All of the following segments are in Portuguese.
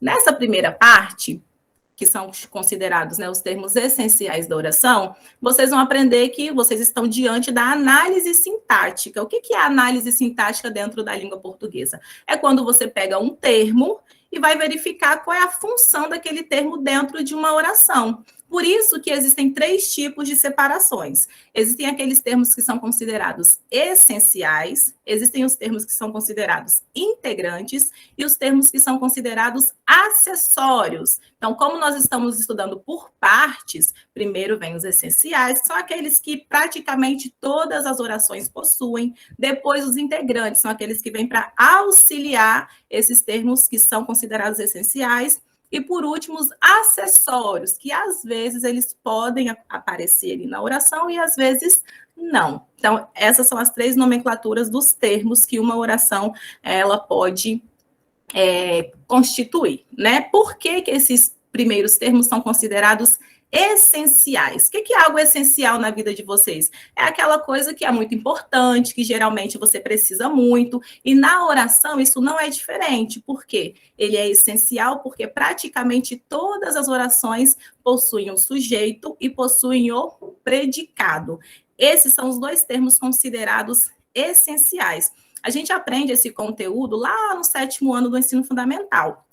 Nessa primeira parte, que são considerados, né, os termos essenciais da oração, vocês vão aprender que vocês estão diante da análise sintática. O que é a análise sintática dentro da língua portuguesa? É quando você pega um termo e vai verificar qual é a função daquele termo dentro de uma oração. Por isso que existem 3 tipos de separações. Existem aqueles termos que são considerados essenciais, existem os termos que são considerados integrantes e os termos que são considerados acessórios. Então, como nós estamos estudando por partes, primeiro vem os essenciais, que são aqueles que praticamente todas as orações possuem. Depois, os integrantes, são aqueles que vêm para auxiliar esses termos que são considerados essenciais. E, por último, os acessórios, que às vezes eles podem aparecer ali na oração e às vezes não. Então, essas são as 3 nomenclaturas dos termos que uma oração ela pode constituir, né? Por que esses primeiros termos são considerados essenciais? O que é algo essencial na vida de vocês? É aquela coisa que é muito importante, que geralmente você precisa muito, e na oração isso não é diferente. Por quê? Ele é essencial porque praticamente todas as orações possuem o sujeito e possuem o predicado. Esses são os 2 termos considerados essenciais. A gente aprende esse conteúdo lá no 7º ano do ensino fundamental.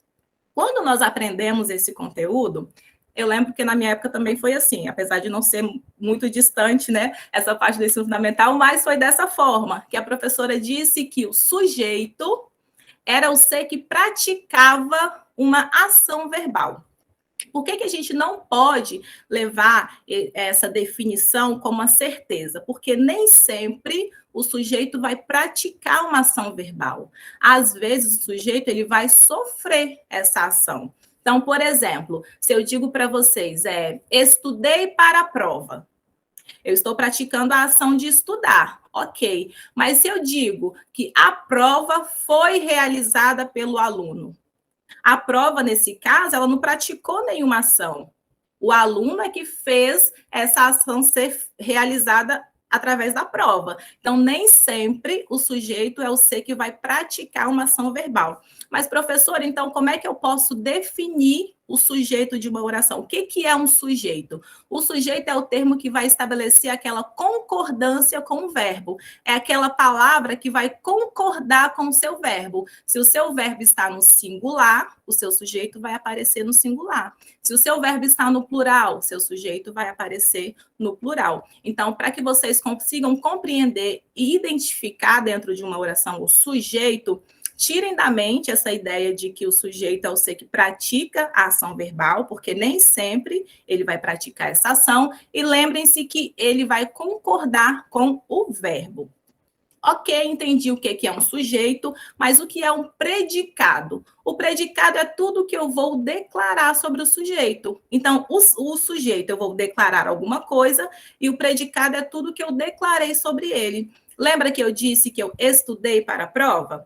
Quando nós aprendemos esse conteúdo, eu lembro que na minha época também foi assim, apesar de não ser muito distante, né, essa parte do ensino fundamental, mas foi dessa forma, que a professora disse que o sujeito era o ser que praticava uma ação verbal. Por que a gente não pode levar essa definição como uma certeza? Porque nem sempre o sujeito vai praticar uma ação verbal. Às vezes, o sujeito ele vai sofrer essa ação. Então, por exemplo, se eu digo para vocês, estudei para a prova, eu estou praticando a ação de estudar, ok. Mas se eu digo que a prova foi realizada pelo aluno, a prova, nesse caso, ela não praticou nenhuma ação. O aluno é que fez essa ação ser realizada através da prova. Então, nem sempre o sujeito é o ser que vai praticar uma ação verbal. Mas, professor, então, como é que eu posso definir o sujeito de uma oração? O que é um sujeito? O sujeito é o termo que vai estabelecer aquela concordância com o verbo. É aquela palavra que vai concordar com o seu verbo. Se o seu verbo está no singular, o seu sujeito vai aparecer no singular. Se o seu verbo está no plural, seu sujeito vai aparecer no plural. Então, para que vocês consigam compreender e identificar dentro de uma oração o sujeito, tirem da mente essa ideia de que o sujeito é o ser que pratica a ação verbal, porque nem sempre ele vai praticar essa ação, e lembrem-se que ele vai concordar com o verbo. Ok, entendi o que é um sujeito, mas o que é um predicado? O predicado é tudo que eu vou declarar sobre o sujeito. Então, o sujeito eu vou declarar alguma coisa e o predicado é tudo que eu declarei sobre ele. Lembra que eu disse que eu estudei para a prova?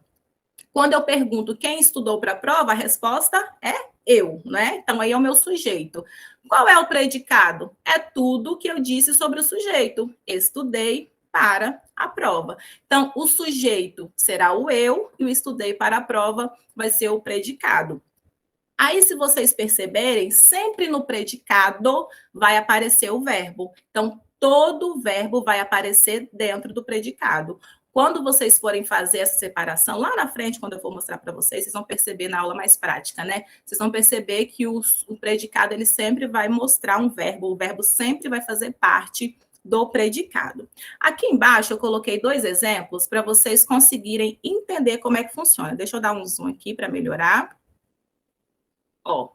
Quando eu pergunto quem estudou para a prova, a resposta é eu, né? Então, aí é o meu sujeito. Qual é o predicado? É tudo que eu disse sobre o sujeito. Estudei para a prova. Então, o sujeito será o eu e o estudei para a prova vai ser o predicado. Aí, se vocês perceberem, sempre no predicado vai aparecer o verbo. Então, todo o verbo vai aparecer dentro do predicado. Quando vocês forem fazer essa separação, lá na frente, quando eu for mostrar para vocês, vocês vão perceber na aula mais prática, né? Vocês vão perceber que o predicado, ele sempre vai mostrar um verbo, o verbo sempre vai fazer parte do predicado. Aqui embaixo eu coloquei 2 exemplos para vocês conseguirem entender como é que funciona. Deixa eu dar um zoom aqui para melhorar. Ó,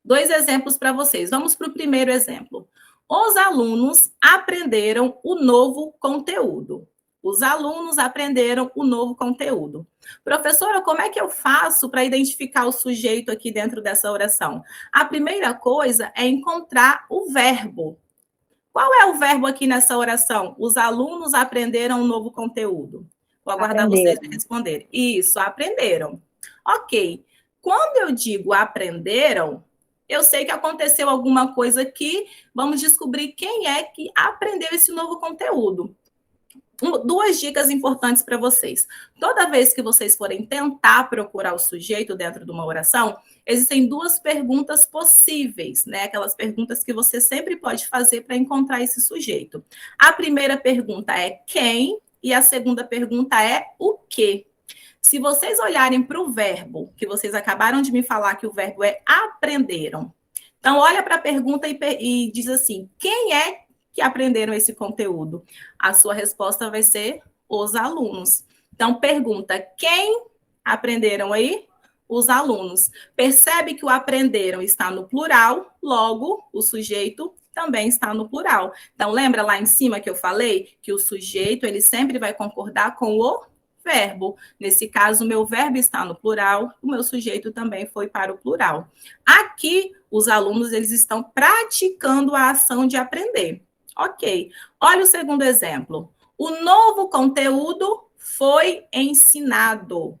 2 exemplos para vocês. Vamos para o primeiro exemplo. Os alunos aprenderam o novo conteúdo. Os alunos aprenderam o novo conteúdo. Professora, como é que eu faço para identificar o sujeito aqui dentro dessa oração? A primeira coisa é encontrar o verbo. Qual é o verbo aqui nessa oração? Os alunos aprenderam um novo conteúdo. Vou aguardar vocês me responderem. Isso, aprenderam. Ok. Quando eu digo aprenderam, eu sei que aconteceu alguma coisa aqui. Vamos descobrir quem é que aprendeu esse novo conteúdo. Duas dicas importantes para vocês. Toda vez que vocês forem tentar procurar o sujeito dentro de uma oração, existem duas perguntas possíveis, né? Aquelas perguntas que você sempre pode fazer para encontrar esse sujeito. A primeira pergunta é quem e a segunda pergunta é o quê. Se vocês olharem para o verbo, que vocês acabaram de me falar que o verbo é aprenderam. Então, olha para a pergunta e diz assim, quem é que aprenderam esse conteúdo? A sua resposta vai ser os alunos. Então, pergunta, quem aprenderam aí? Os alunos. Percebe que o aprenderam está no plural, logo, o sujeito também está no plural. Então, lembra lá em cima que eu falei que o sujeito, ele sempre vai concordar com o verbo. Nesse caso, o meu verbo está no plural, o meu sujeito também foi para o plural. Aqui, os alunos, eles estão praticando a ação de aprender. Ok. Olha o segundo exemplo. O novo conteúdo foi ensinado.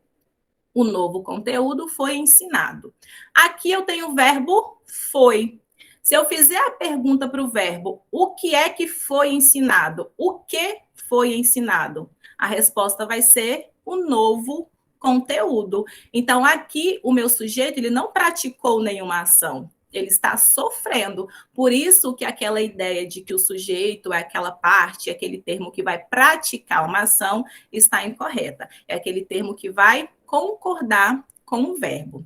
O novo conteúdo foi ensinado. Aqui eu tenho o verbo foi. Se eu fizer a pergunta para o verbo, o que é que foi ensinado? O que foi ensinado? A resposta vai ser o novo conteúdo. Então, aqui, o meu sujeito, ele não praticou nenhuma ação. Ele está sofrendo. Por isso que aquela ideia de que o sujeito é aquela parte, aquele termo que vai praticar uma ação, está incorreta. É aquele termo que vai concordar com o verbo.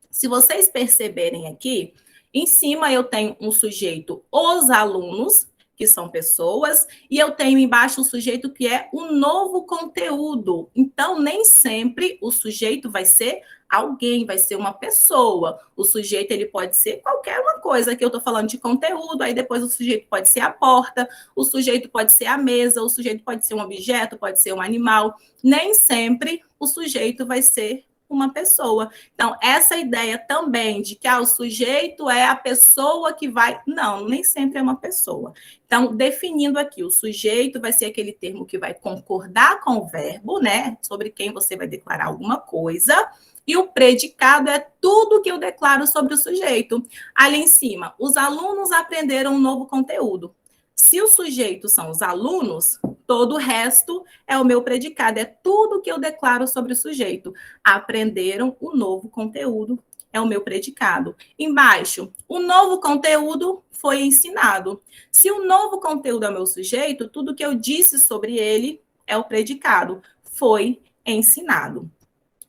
Se vocês perceberem aqui, em cima eu tenho um sujeito, os alunos, que são pessoas, e eu tenho embaixo o sujeito que é o novo conteúdo. Então, nem sempre o sujeito vai ser alguém, vai ser uma pessoa. O sujeito, ele pode ser qualquer uma coisa, que eu estou falando de conteúdo, aí depois o sujeito pode ser a porta, o sujeito pode ser a mesa, o sujeito pode ser um objeto, pode ser um animal. Nem sempre o sujeito vai ser uma pessoa. Então, essa ideia também de que o sujeito é a pessoa que vai... Não, nem sempre é uma pessoa. Então, definindo aqui, o sujeito vai ser aquele termo que vai concordar com o verbo, né? Sobre quem você vai declarar alguma coisa. E o predicado é tudo que eu declaro sobre o sujeito. Ali em cima, os alunos aprenderam um novo conteúdo. Se o sujeito são os alunos, todo o resto é o meu predicado, é tudo que eu declaro sobre o sujeito. Aprenderam o novo conteúdo, é o meu predicado. Embaixo, o novo conteúdo foi ensinado. Se o novo conteúdo é o meu sujeito, tudo que eu disse sobre ele é o predicado, foi ensinado.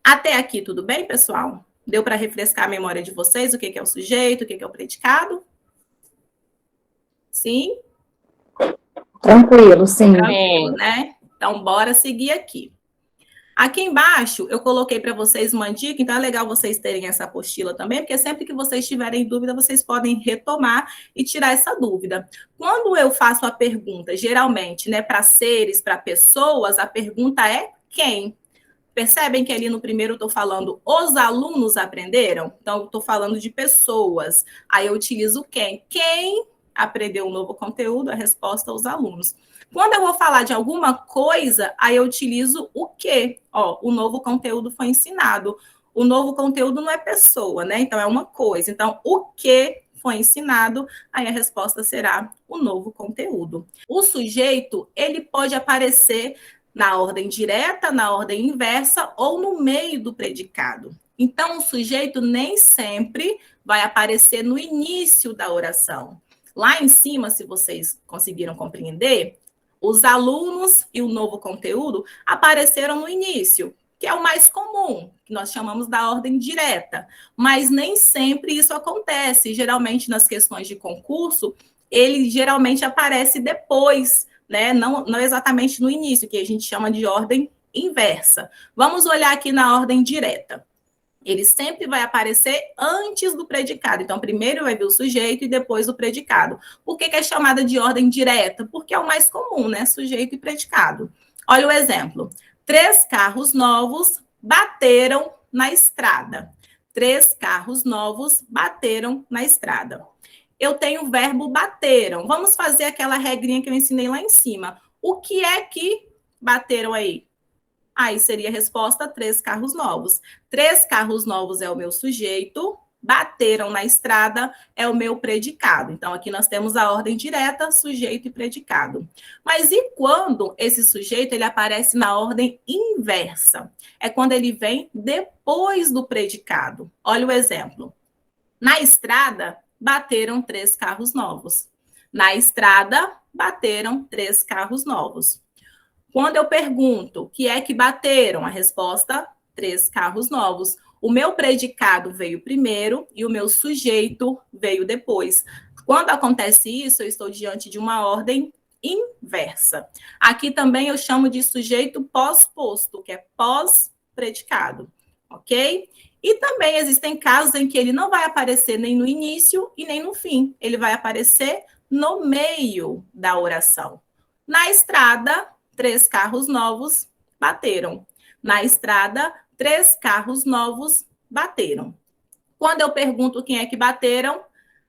Até aqui, tudo bem, pessoal? Deu para refrescar a memória de vocês o que é o sujeito, o que é o predicado? Sim? Tranquilo, sim. Tranquilo, né? Então, bora seguir aqui. Aqui embaixo, eu coloquei para vocês uma dica, então é legal vocês terem essa apostila também, porque sempre que vocês tiverem dúvida, vocês podem retomar e tirar essa dúvida. Quando eu faço a pergunta, geralmente, né, para seres, para pessoas, a pergunta é quem? Percebem que ali no primeiro eu estou falando os alunos aprenderam? Então, eu estou falando de pessoas. Aí eu utilizo quem? Quem aprendeu um novo conteúdo? A resposta, os alunos. Quando eu vou falar de alguma coisa, aí eu utilizo o quê? Ó, o novo conteúdo foi ensinado. O novo conteúdo não é pessoa, né? Então, é uma coisa. Então, o que foi ensinado, aí a resposta será o novo conteúdo. O sujeito, ele pode aparecer na ordem direta, na ordem inversa ou no meio do predicado. Então, o sujeito nem sempre vai aparecer no início da oração. Lá em cima, se vocês conseguiram compreender, os alunos e o novo conteúdo apareceram no início, que é o mais comum, que nós chamamos da ordem direta. Mas nem sempre isso acontece. Geralmente, nas questões de concurso, ele geralmente aparece depois, né? Não exatamente no início, que a gente chama de ordem inversa. Vamos olhar aqui na ordem direta. Ele sempre vai aparecer antes do predicado. Então, primeiro vai vir o sujeito e depois o predicado. Por que é chamada de ordem direta? Porque é o mais comum, né? Sujeito e predicado. Olha o exemplo. 3 carros novos bateram na estrada. 3 carros novos bateram na estrada. Eu tenho o verbo bateram. Vamos fazer aquela regrinha que eu ensinei lá em cima. O que é que bateram aí? Aí seria a resposta 3 carros novos. 3 carros novos é o meu sujeito, bateram na estrada é o meu predicado. Então, aqui nós temos a ordem direta, sujeito e predicado. Mas e quando esse sujeito ele aparece na ordem inversa? É quando ele vem depois do predicado. Olha o exemplo. Na estrada, bateram 3 carros novos. Na estrada, bateram 3 carros novos. Quando eu pergunto o que é que bateram, a resposta, 3 carros novos. O meu predicado veio primeiro e o meu sujeito veio depois. Quando acontece isso, eu estou diante de uma ordem inversa. Aqui também eu chamo de sujeito pós-posto, que é pós-predicado, ok? E também existem casos em que ele não vai aparecer nem no início e nem no fim. Ele vai aparecer no meio da oração. Na estrada, 3 carros novos bateram. Na estrada, 3 carros novos bateram. Quando eu pergunto quem é que bateram,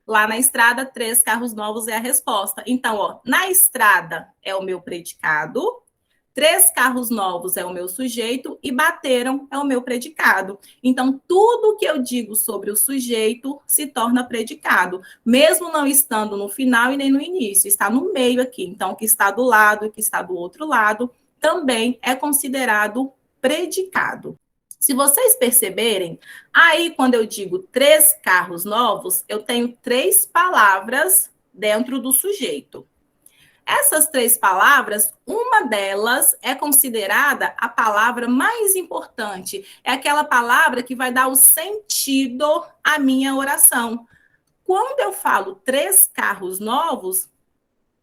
lá na estrada, 3 carros novos é a resposta. Então, ó, na estrada é o meu predicado, 3 carros novos é o meu sujeito e bateram é o meu predicado. Então, tudo que eu digo sobre o sujeito se torna predicado, mesmo não estando no final e nem no início, está no meio aqui. Então, o que está do lado e o que está do outro lado também é considerado predicado. Se vocês perceberem, aí quando eu digo 3 carros novos, eu tenho 3 palavras dentro do sujeito. Essas 3 palavras, uma delas é considerada a palavra mais importante. É aquela palavra que vai dar o sentido à minha oração. Quando eu falo 3 carros novos,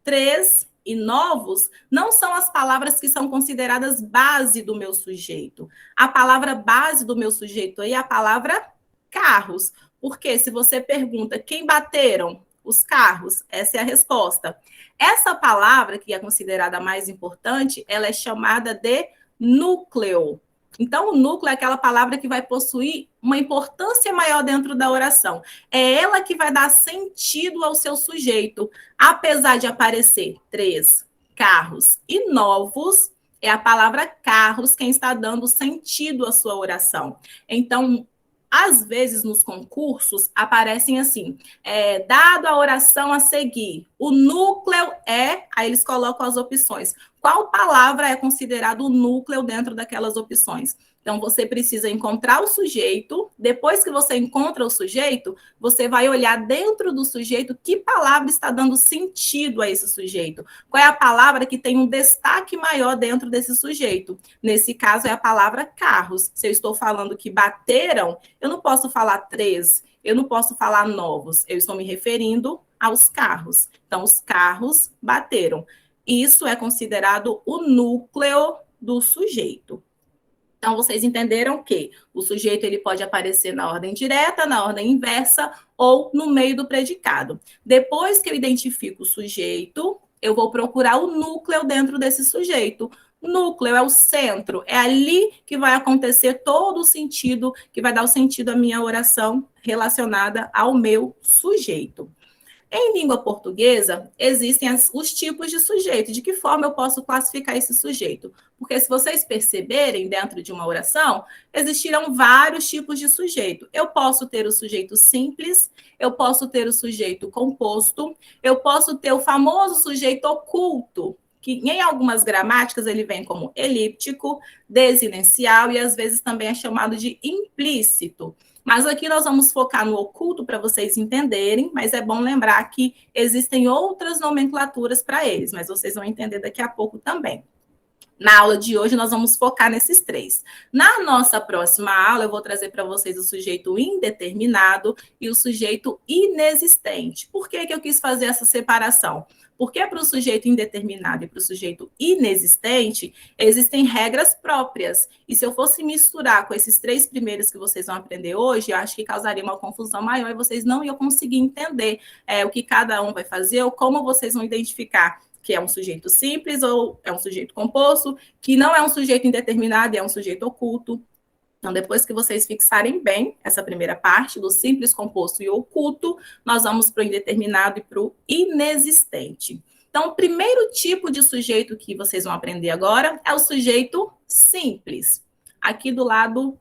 3 e novos não são as palavras que são consideradas base do meu sujeito. A palavra base do meu sujeito aí é a palavra carros. Porque se você pergunta quem bateram os carros, essa é a resposta. Essa palavra, que é considerada a mais importante, ela é chamada de núcleo. Então, o núcleo é aquela palavra que vai possuir uma importância maior dentro da oração. É ela que vai dar sentido ao seu sujeito. Apesar de aparecer 3 carros e novos, é a palavra carros quem está dando sentido à sua oração. Então, às vezes, nos concursos, aparecem assim, dado a oração a seguir, o núcleo é, aí eles colocam as opções. Qual palavra é considerado o núcleo dentro daquelas opções? Então, você precisa encontrar o sujeito. Depois que você encontra o sujeito, você vai olhar dentro do sujeito que palavra está dando sentido a esse sujeito. Qual é a palavra que tem um destaque maior dentro desse sujeito? Nesse caso, é a palavra carros. Se eu estou falando que bateram, eu não posso falar 3, eu não posso falar novos. Eu estou me referindo aos carros. Então, os carros bateram. Isso é considerado o núcleo do sujeito. Então, vocês entenderam que o sujeito ele pode aparecer na ordem direta, na ordem inversa ou no meio do predicado. Depois que eu identifico o sujeito, eu vou procurar o núcleo dentro desse sujeito. Núcleo é o centro, é ali que vai acontecer todo o sentido, que vai dar o sentido à minha oração relacionada ao meu sujeito. Em língua portuguesa, existem os tipos de sujeito. De que forma eu posso classificar esse sujeito? Porque se vocês perceberem, dentro de uma oração, existirão vários tipos de sujeito. Eu posso ter o sujeito simples, eu posso ter o sujeito composto, eu posso ter o famoso sujeito oculto, que em algumas gramáticas ele vem como elíptico, desinencial e às vezes também é chamado de implícito. Mas aqui nós vamos focar no oculto para vocês entenderem, mas é bom lembrar que existem outras nomenclaturas para eles, mas vocês vão entender daqui a pouco também. Na aula de hoje, nós vamos focar nesses 3. Na nossa próxima aula, eu vou trazer para vocês o sujeito indeterminado e o sujeito inexistente. Por que eu quis fazer essa separação? Porque para o sujeito indeterminado e para o sujeito inexistente, existem regras próprias. E se eu fosse misturar com esses 3 primeiros que vocês vão aprender hoje, eu acho que causaria uma confusão maior e vocês não iam conseguir entender o que cada um vai fazer ou como vocês vão identificar que é um sujeito simples ou é um sujeito composto, que não é um sujeito indeterminado e é um sujeito oculto. Então, depois que vocês fixarem bem essa primeira parte do simples, composto e oculto, nós vamos para o indeterminado e para o inexistente. Então, o primeiro tipo de sujeito que vocês vão aprender agora é o sujeito simples. Aqui do lado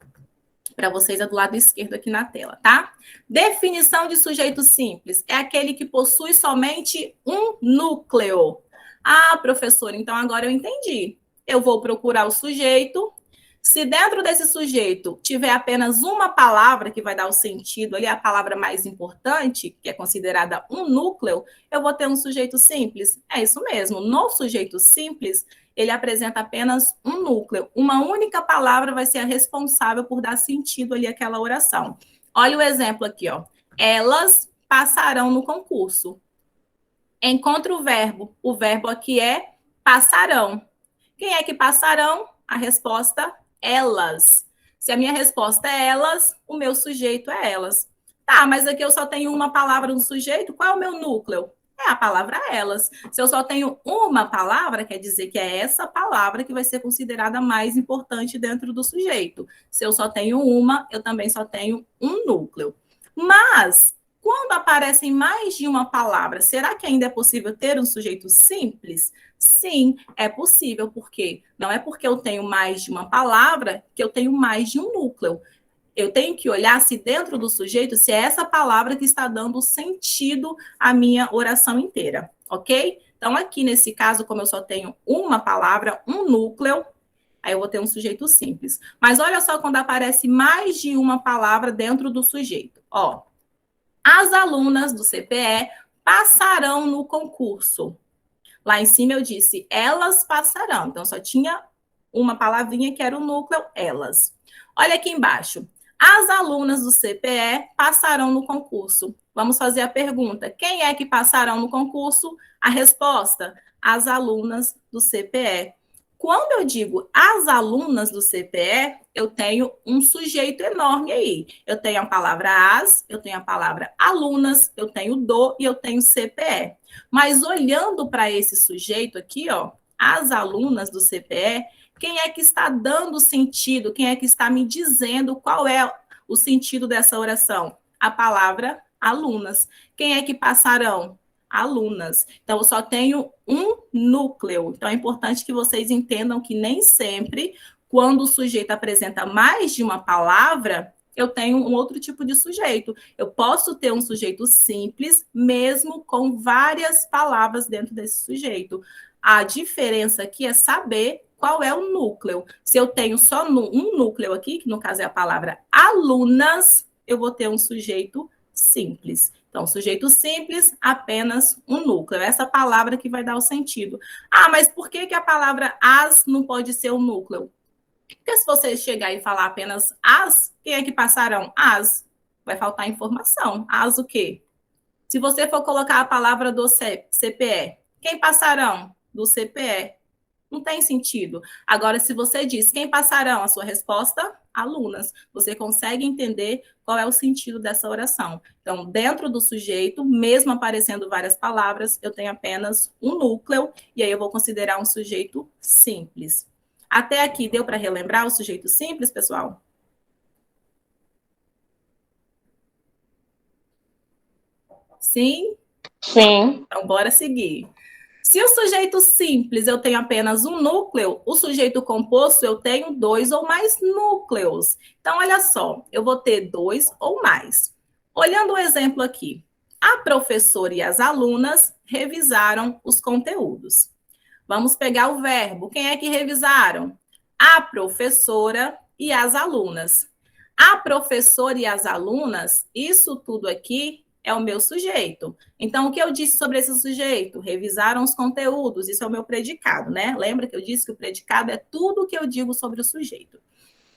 Para vocês é do lado esquerdo aqui na tela, tá? Definição de sujeito simples é aquele que possui somente um núcleo. Ah, professor, então agora eu entendi. Eu vou procurar o sujeito. Se dentro desse sujeito tiver apenas uma palavra que vai dar o sentido ali, a palavra mais importante, que é considerada um núcleo, eu vou ter um sujeito simples. É isso mesmo. No sujeito simples, ele apresenta apenas um núcleo. Uma única palavra vai ser a responsável por dar sentido ali àquela oração. Olha o exemplo aqui, ó. Elas passarão no concurso. Encontra o verbo. O verbo aqui é passarão. Quem é que passarão? A resposta, elas. Se a minha resposta é elas, o meu sujeito é elas. Tá, mas aqui eu só tenho uma palavra no sujeito, qual é o meu núcleo? É a palavra elas. Se eu só tenho uma palavra, quer dizer que é essa palavra que vai ser considerada mais importante dentro do sujeito. Se eu só tenho uma, eu também só tenho um núcleo. Mas, quando aparecem mais de uma palavra, será que ainda é possível ter um sujeito simples? Sim, é possível, porque não é porque eu tenho mais de uma palavra que eu tenho mais de um núcleo. Eu tenho que olhar se dentro do sujeito, se é essa palavra que está dando sentido à minha oração inteira, ok? Então, aqui nesse caso, como eu só tenho uma palavra, um núcleo, aí eu vou ter um sujeito simples. Mas olha só quando aparece mais de uma palavra dentro do sujeito. Ó, as alunas do CPE passarão no concurso. Lá em cima eu disse, elas passarão. Então, só tinha uma palavrinha que era o núcleo, elas. Olha aqui embaixo. As alunas do CPE passarão no concurso. Vamos fazer a pergunta. Quem é que passarão no concurso? A resposta, as alunas do CPE. Quando eu digo as alunas do CPE, eu tenho um sujeito enorme aí. Eu tenho a palavra as, eu tenho a palavra alunas, eu tenho do e eu tenho CPE. Mas olhando para esse sujeito aqui, ó, as alunas do CPE, quem é que está dando sentido? Quem é que está me dizendo qual é o sentido dessa oração? A palavra alunas. Quem é que passarão? Alunas. Então, eu só tenho um núcleo. Então, é importante que vocês entendam que nem sempre, quando o sujeito apresenta mais de uma palavra, eu tenho um outro tipo de sujeito. Eu posso ter um sujeito simples, mesmo com várias palavras dentro desse sujeito. A diferença aqui é saber qual é o núcleo. Se eu tenho só um núcleo aqui, que no caso é a palavra alunas, eu vou ter um sujeito simples. Então, sujeito simples, apenas um núcleo. Essa palavra que vai dar o sentido. Ah, mas por que a palavra as não pode ser o núcleo? Porque se você chegar e falar apenas as, quem é que passarão? As. Vai faltar informação. As o quê? Se você for colocar a palavra do CPE, quem passarão? Do CPE. Não tem sentido. Agora, se você diz quem passarão, a sua resposta, alunas. Você consegue entender qual é o sentido dessa oração. Então, dentro do sujeito, mesmo aparecendo várias palavras, eu tenho apenas um núcleo, e aí eu vou considerar um sujeito simples. Até aqui, deu para relembrar o sujeito simples, pessoal? Sim? Sim. Então, bora seguir. Se o sujeito simples eu tenho apenas um núcleo, o sujeito composto eu tenho dois ou mais núcleos. Então, olha só, eu vou ter dois ou mais. Olhando o exemplo aqui, a professora e as alunas revisaram os conteúdos. Vamos pegar o verbo. Quem é que revisaram? A professora e as alunas. A professora e as alunas, isso tudo aqui é o meu sujeito. Então, o que eu disse sobre esse sujeito? Revisaram os conteúdos, isso é o meu predicado, né? Lembra que eu disse que o predicado é tudo o que eu digo sobre o sujeito.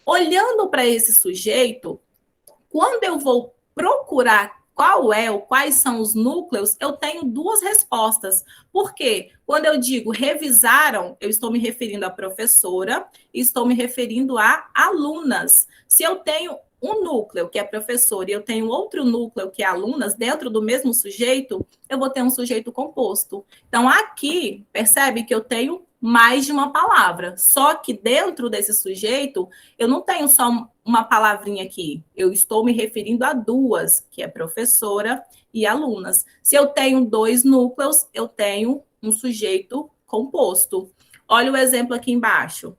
Olhando para esse sujeito, quando eu vou procurar qual é ou quais são os núcleos, eu tenho duas respostas. Por quê? Quando eu digo revisaram, eu estou me referindo à professora e estou me referindo a alunas. Se eu tenho um núcleo, que é professor, e eu tenho outro núcleo, que é alunas, dentro do mesmo sujeito, eu vou ter um sujeito composto. Então, aqui, percebe que eu tenho mais de uma palavra. Só que dentro desse sujeito, eu não tenho só uma palavrinha aqui. Eu estou me referindo a duas, que é professora e alunas. Se eu tenho dois núcleos, eu tenho um sujeito composto. Olha o exemplo aqui embaixo.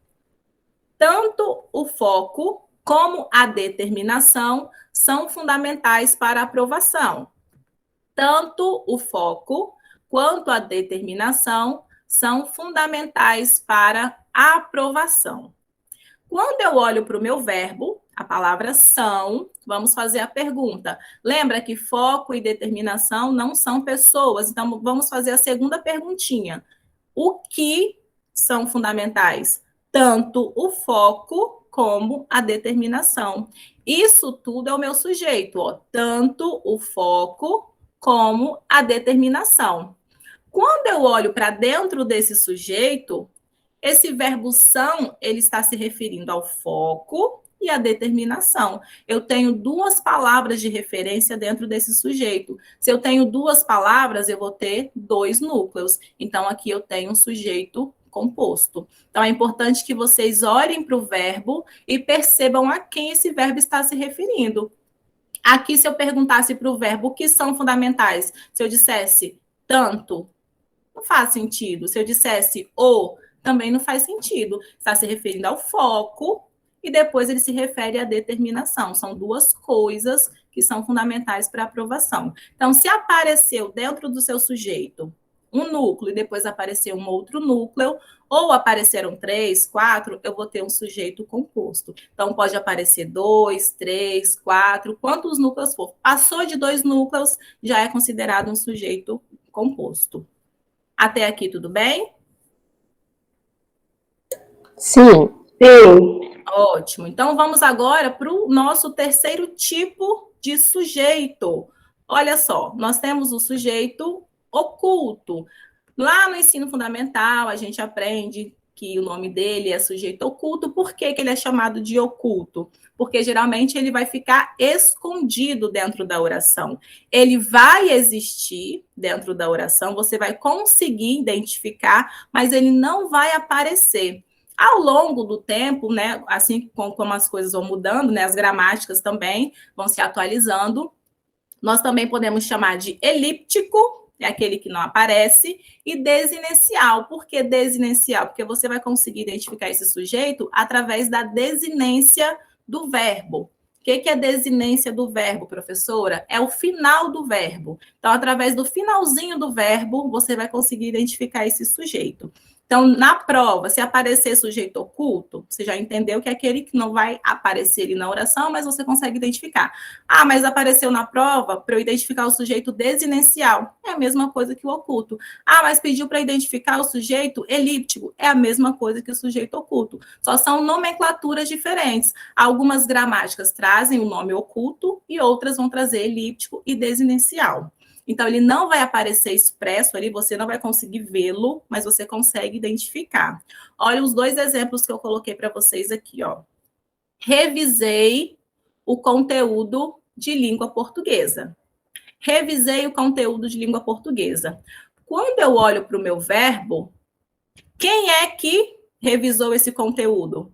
Tanto o foco como a determinação são fundamentais para a aprovação. Tanto o foco quanto a determinação são fundamentais para a aprovação. Quando eu olho para o meu verbo, a palavra são, vamos fazer a pergunta. Lembra que foco e determinação não são pessoas, então vamos fazer a segunda perguntinha. O que são fundamentais? Tanto o foco como a determinação. Isso tudo é o meu sujeito, ó. Tanto o foco como a determinação. Quando eu olho para dentro desse sujeito, esse verbo são, ele está se referindo ao foco e à determinação. Eu tenho duas palavras de referência dentro desse sujeito. Se eu tenho duas palavras, eu vou ter dois núcleos. Então, aqui eu tenho um sujeito composto. Então, é importante que vocês olhem para o verbo e percebam a quem esse verbo está se referindo. Aqui, se eu perguntasse para o verbo o que são fundamentais, se eu dissesse tanto, não faz sentido. Se eu dissesse o, também não faz sentido. Está se referindo ao foco e depois ele se refere à determinação. São duas coisas que são fundamentais para a aprovação. Então, se apareceu dentro do seu sujeito um núcleo e depois apareceu um outro núcleo, ou apareceram 3, 4, eu vou ter um sujeito composto. Então, pode aparecer 2, 3, 4, quantos núcleos for. Passou de 2 núcleos, já é considerado um sujeito composto. Até aqui, tudo bem? Sim. Sim. Ótimo. Então, vamos agora para o nosso terceiro tipo de sujeito. Olha só, nós temos o sujeito oculto. Lá no ensino fundamental, a gente aprende que o nome dele é sujeito oculto. Por que ele é chamado de oculto? Porque geralmente ele vai ficar escondido dentro da oração. Ele vai existir dentro da oração, você vai conseguir identificar, mas ele não vai aparecer. Ao longo do tempo, né, assim como as coisas vão mudando, né, as gramáticas também vão se atualizando, nós também podemos chamar de elíptico, é aquele que não aparece, e desinicial. Por que desinicial? Porque você vai conseguir identificar esse sujeito através da desinência do verbo. O que é desinência do verbo, professora? É o final do verbo. Então, através do finalzinho do verbo, você vai conseguir identificar esse sujeito. Então, na prova, se aparecer sujeito oculto, você já entendeu que é aquele que não vai aparecer ali na oração, mas você consegue identificar. Ah, mas apareceu na prova para eu identificar o sujeito desinicial. É a mesma coisa que o oculto. Ah, mas pediu para identificar o sujeito elíptico. É a mesma coisa que o sujeito oculto. Só são nomenclaturas diferentes. Algumas gramáticas trazem o nome oculto e outras vão trazer elíptico e desinicial. Então, ele não vai aparecer expresso ali, você não vai conseguir vê-lo, mas você consegue identificar. Olha os dois exemplos que eu coloquei para vocês aqui, ó. Revisei o conteúdo de língua portuguesa. Revisei o conteúdo de língua portuguesa. Quando eu olho para o meu verbo, quem é que revisou esse conteúdo?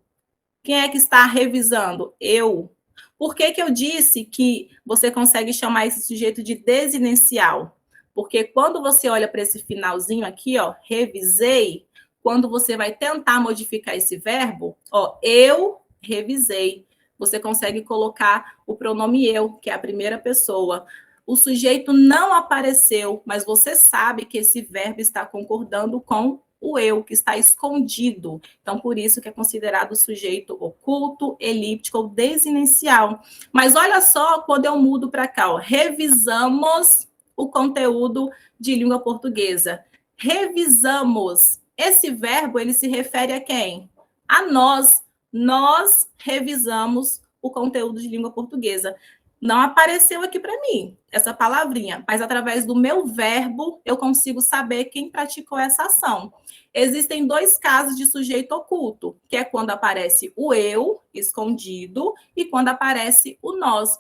Quem é que está revisando? Eu. Por que eu disse que você consegue chamar esse sujeito de desinicial? Porque quando você olha para esse finalzinho aqui, ó, revisei, quando você vai tentar modificar esse verbo, ó, eu revisei. Você consegue colocar o pronome eu, que é a primeira pessoa. O sujeito não apareceu, mas você sabe que esse verbo está concordando com o eu, que está escondido. Então, por isso que é considerado sujeito oculto, elíptico ou desinicial. Mas olha só, quando eu mudo para cá, ó, revisamos o conteúdo de língua portuguesa. Revisamos. Esse verbo, ele se refere a quem? A nós. Nós revisamos o conteúdo de língua portuguesa. Não apareceu aqui para mim essa palavrinha, mas através do meu verbo eu consigo saber quem praticou essa ação. Existem dois casos de sujeito oculto, que é quando aparece o eu escondido e quando aparece o nós.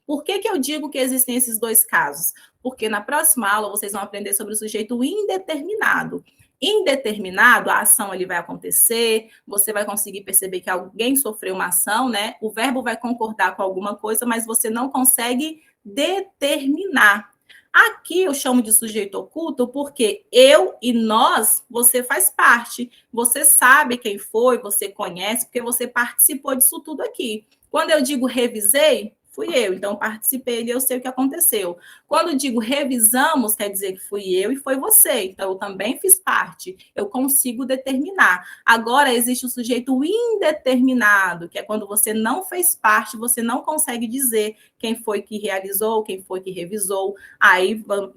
Por que eu digo que existem esses dois casos? Porque na próxima aula vocês vão aprender sobre o sujeito indeterminado. Indeterminado, a ação ali vai acontecer, você vai conseguir perceber que alguém sofreu uma ação, né? O verbo vai concordar com alguma coisa, mas você não consegue determinar. Aqui eu chamo de sujeito oculto porque eu e nós, você faz parte. Você sabe quem foi, você conhece, porque você participou disso tudo aqui. Quando eu digo revisei, fui eu, então participei e eu sei o que aconteceu. Quando eu digo revisamos, quer dizer que fui eu e foi você, então eu também fiz parte, eu consigo determinar. Agora existe o sujeito indeterminado, que é quando você não fez parte, você não consegue dizer quem foi que realizou, quem foi que revisou. Aí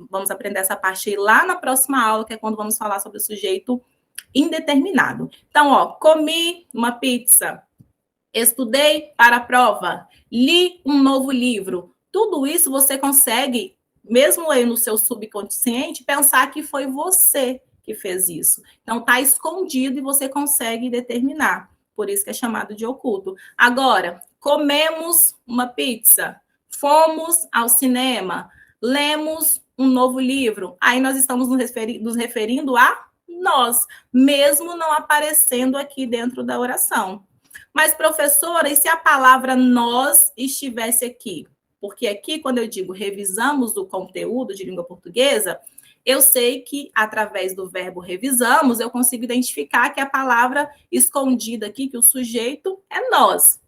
vamos aprender essa parte aí lá na próxima aula, que é quando vamos falar sobre o sujeito indeterminado. Então, ó, comi uma pizza, estudei para a prova, li um novo livro. Tudo isso você consegue, mesmo aí no seu subconsciente, pensar que foi você que fez isso. Então, está escondido e você consegue determinar. Por isso que é chamado de oculto. Agora, comemos uma pizza, fomos ao cinema, lemos um novo livro. Aí nós estamos nos referindo a nós, mesmo não aparecendo aqui dentro da oração. Mas, professora, e se a palavra nós estivesse aqui? Porque aqui, quando eu digo revisamos o conteúdo de língua portuguesa, eu sei que, através do verbo revisamos, eu consigo identificar que a palavra escondida aqui, que o sujeito é nós.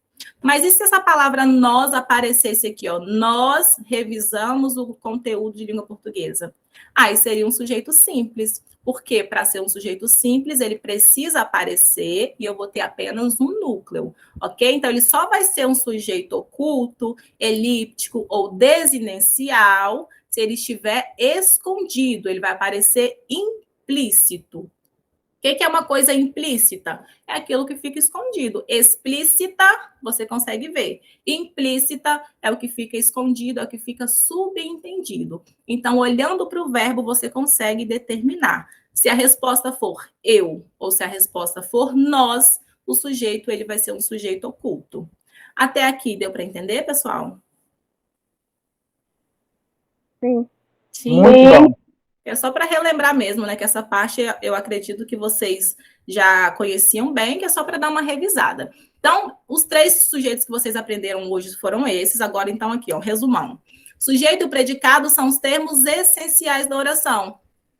Mas e se essa palavra nós aparecesse aqui, ó? Nós revisamos o conteúdo de língua portuguesa. Aí seria um sujeito simples. Porque para ser um sujeito simples, ele precisa aparecer e eu vou ter apenas um núcleo, ok? Então, ele só vai ser um sujeito oculto, elíptico ou desinencial se ele estiver escondido, ele vai aparecer implícito. O que é uma coisa implícita? É aquilo que fica escondido. Explícita, você consegue ver. Implícita é o que fica escondido, é o que fica subentendido. Então, olhando para o verbo, você consegue determinar. Se a resposta for eu ou se a resposta for nós, o sujeito ele vai ser um sujeito oculto. Até aqui, deu para entender, pessoal? Sim. Sim. Muito bom. É só para relembrar mesmo, né? Que essa parte eu acredito que vocês já conheciam bem, que é só para dar uma revisada. Então, os 3 sujeitos que vocês aprenderam hoje foram esses. Agora, então, aqui, ó, resumão. Sujeito e predicado são os termos essenciais da oração.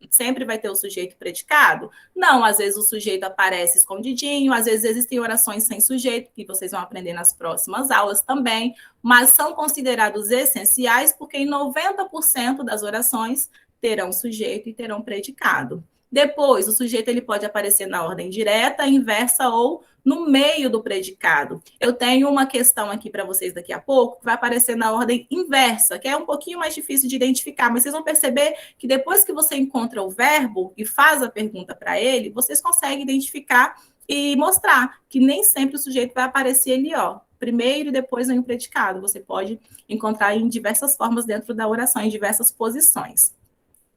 Sempre vai ter o sujeito e predicado? Não, às vezes o sujeito aparece escondidinho, às vezes existem orações sem sujeito, que vocês vão aprender nas próximas aulas também, mas são considerados essenciais porque em 90% das orações terão sujeito e terão predicado. Depois, o sujeito ele pode aparecer na ordem direta, inversa ou no meio do predicado. Eu tenho uma questão aqui para vocês daqui a pouco, que vai aparecer na ordem inversa, que é um pouquinho mais difícil de identificar, mas vocês vão perceber que depois que você encontra o verbo e faz a pergunta para ele, vocês conseguem identificar e mostrar que nem sempre o sujeito vai aparecer ali, ó, primeiro e depois vem o predicado. Você pode encontrar em diversas formas dentro da oração, em diversas posições.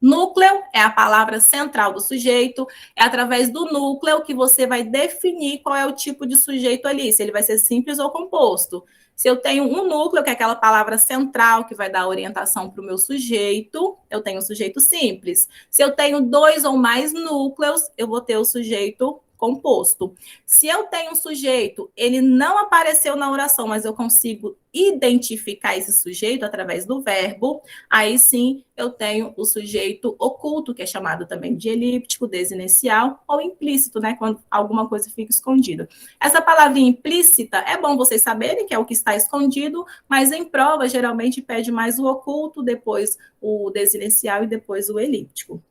Núcleo é a palavra central do sujeito, é através do núcleo que você vai definir qual é o tipo de sujeito ali, se ele vai ser simples ou composto. Se eu tenho um núcleo, que é aquela palavra central que vai dar orientação para o meu sujeito, eu tenho o sujeito simples. Se eu tenho 2 ou mais núcleos, eu vou ter o sujeito composto. Se eu tenho um sujeito, ele não apareceu na oração, mas eu consigo identificar esse sujeito através do verbo, aí sim eu tenho o sujeito oculto, que é chamado também de elíptico, desinencial ou implícito, né? Quando alguma coisa fica escondida. Essa palavrinha implícita é bom vocês saberem que é o que está escondido, mas em prova geralmente pede mais o oculto, depois o desinencial e depois o elíptico.